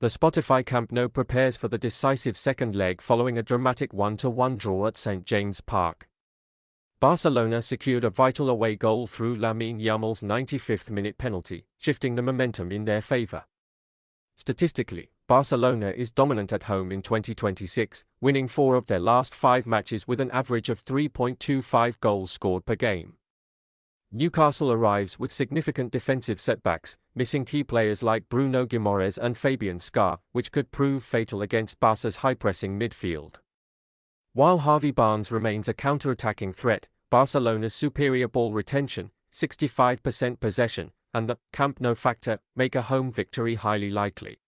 The Spotify Camp Nou prepares for the decisive second leg following a dramatic 1-1 draw at St. James Park. Barcelona secured a vital away goal through Lamine Yamal's 95th-minute penalty, shifting the momentum in their favor. Statistically, Barcelona is dominant at home in 2026, winning 4 of their last 5 matches with an average of 3.25 goals scored per game. Newcastle arrives with significant defensive setbacks, missing key players like Bruno Guimaraes and Fabian Schär, which could prove fatal against Barca's high-pressing midfield. While Harvey Barnes remains a counter-attacking threat, Barcelona's superior ball retention, 65% possession, and the Camp Nou factor make a home victory highly likely.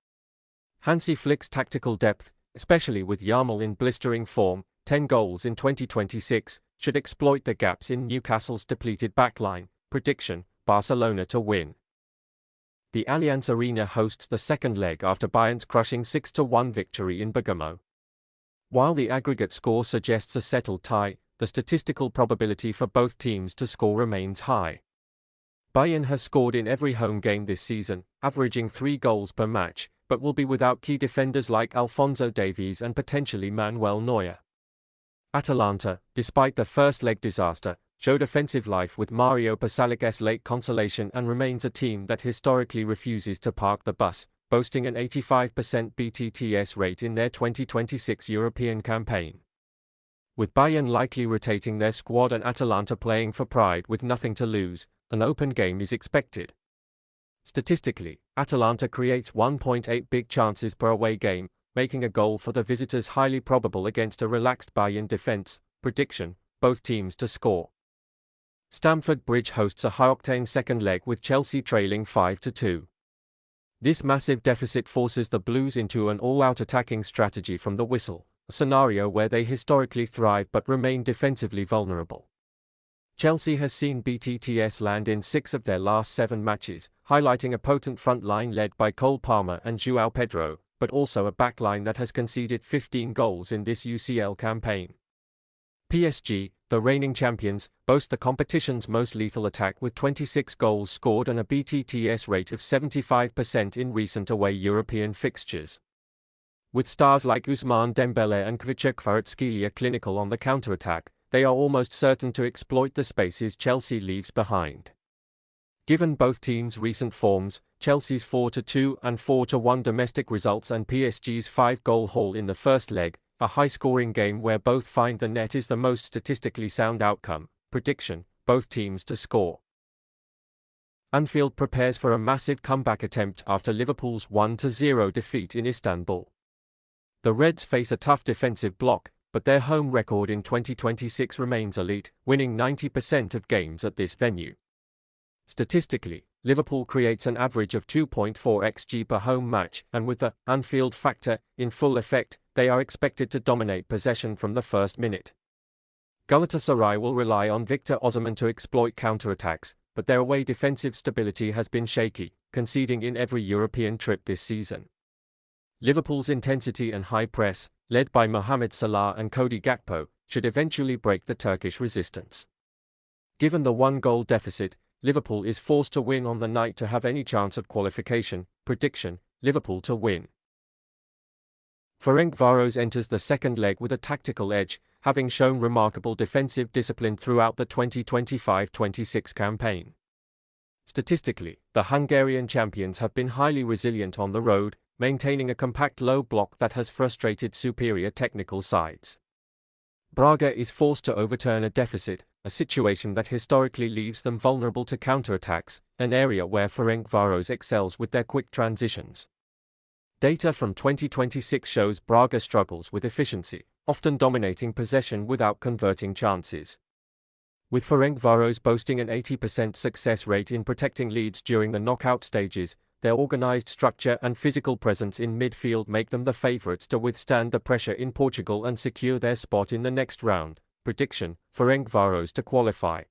Hansi Flick's tactical depth, especially with Yamal in blistering form, 10 goals in 2026, should exploit the gaps in Newcastle's depleted backline. Prediction: Barcelona to win. The Allianz Arena hosts the second leg after Bayern's crushing 6-1 victory in Bergamo. While the aggregate score suggests a settled tie, the statistical probability for both teams to score remains high. Bayern has scored in every home game this season, averaging 3 goals per match, but will be without key defenders like Alphonso Davies and potentially Manuel Neuer. Atalanta, despite the first-leg disaster, showed offensive life with Mario Pasalic's late consolation and remains a team that historically refuses to park the bus, boasting an 85% BTTS rate in their 2026 European campaign. With Bayern likely rotating their squad and Atalanta playing for pride with nothing to lose, an open game is expected. Statistically, Atalanta creates 1.8 big chances per away game, making a goal for the visitors highly probable against a relaxed Bayern defense. Prediction: both teams to score. Stamford Bridge hosts a high-octane second leg with Chelsea trailing 5-2. This massive deficit forces the Blues into an all-out attacking strategy from the whistle, a scenario where they historically thrive but remain defensively vulnerable. Chelsea has seen BTTS land in 6 of their last 7 matches, highlighting a potent front line led by Cole Palmer and João Pedro, but also a backline that has conceded 15 goals in this UCL campaign. PSG, the reigning champions, boast the competition's most lethal attack with 26 goals scored and a BTTS rate of 75% in recent away European fixtures. With stars like Ousmane Dembélé and Kvaratskhelia clinical on the counter-attack, they are almost certain to exploit the spaces Chelsea leaves behind. Given both teams' recent forms, Chelsea's 4-2 and 4-1 domestic results and PSG's 5-goal haul in the first leg, a high-scoring game where both find the net is the most statistically sound outcome. Prediction: both teams to score. Anfield prepares for a massive comeback attempt after Liverpool's 1-0 defeat in Istanbul. The Reds face a tough defensive block, but their home record in 2026 remains elite, winning 90% of games at this venue. Statistically, Liverpool creates an average of 2.4 xG per home match, and with the Anfield factor in full effect, they are expected to dominate possession from the first minute. Galatasaray will rely on Victor Osimhen to exploit counterattacks, but their away defensive stability has been shaky, conceding in every European trip this season. Liverpool's intensity and high press, led by Mohamed Salah and Cody Gakpo, should eventually break the Turkish resistance. Given the 1-goal deficit, Liverpool is forced to win on the night to have any chance of qualification. Prediction: Liverpool to win. Ferencváros enters the second leg with a tactical edge, having shown remarkable defensive discipline throughout the 2025-26 campaign. Statistically, the Hungarian champions have been highly resilient on the road, maintaining a compact low block that has frustrated superior technical sides. Braga is forced to overturn a deficit, a situation that historically leaves them vulnerable to counterattacks, an area where Ferencváros excels with their quick transitions. Data from 2026 shows Braga struggles with efficiency, often dominating possession without converting chances. With Ferencváros boasting an 80% success rate in protecting leads during the knockout stages, their organized structure and physical presence in midfield make them the favourites to withstand the pressure in Portugal and secure their spot in the next round. Prediction: Ferencváros to qualify.